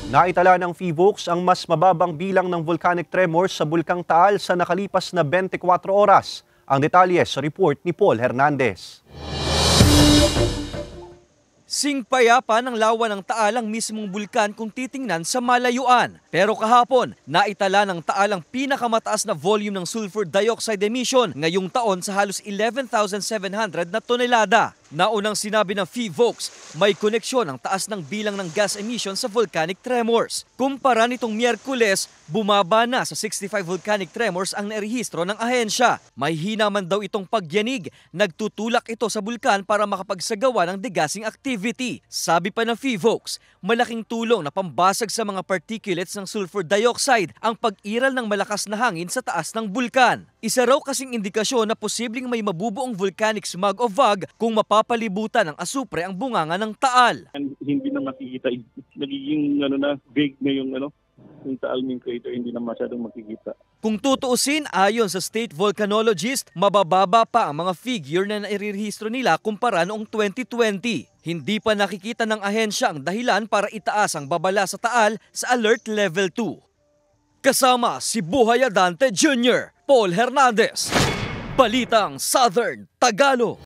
Naitala ng PHIVOLCS ang mas mababang bilang ng volcanic tremors sa Bulkang Taal sa nakalipas na 24 oras. Ang detalye sa report ni Paul Hernandez. Singpayapa ng lawa ng Taal ang mismong bulkan kung titingnan sa malayuan. Pero kahapon, naitala ng Taal ang pinakamataas na volume ng sulfur dioxide emission ngayong taon sa halos 11,700 na tonelada. Naunang sinabi ng PHIVOLCS, may koneksyon ang taas ng bilang ng gas emission sa volcanic tremors. Kumpara nitong Miyerkules, bumaba na sa 65 volcanic tremors ang nairehistro ng ahensya. May hina man daw itong pagyanig, nagtutulak ito sa bulkan para makapagsagawa ng degassing activity. Sabi pa ng PHIVOLCS, malaking tulong na pambasag sa mga particulates ng sulfur dioxide ang pag-iral ng malakas na hangin sa taas ng bulkan. Isa raw kasing indikasyon na posibleng may mabubuong volcanic smog o VOG kung mapapalibutan ng asupre ang bunganga ng Taal. Hindi na makikita, nagiging vague na yung Taal main crater, hindi na masyadong makikita. Kung tutuusin, ayon sa state volcanologist, mabababa pa ang mga figure na nairehistro nila kumpara noong 2020. Hindi pa nakikita ng ahensya ang dahilan para itaas ang babala sa Taal sa Alert Level 2. Kasama si Buhay Adante Jr., Paul Hernandez, Balitang Southern Tagalog.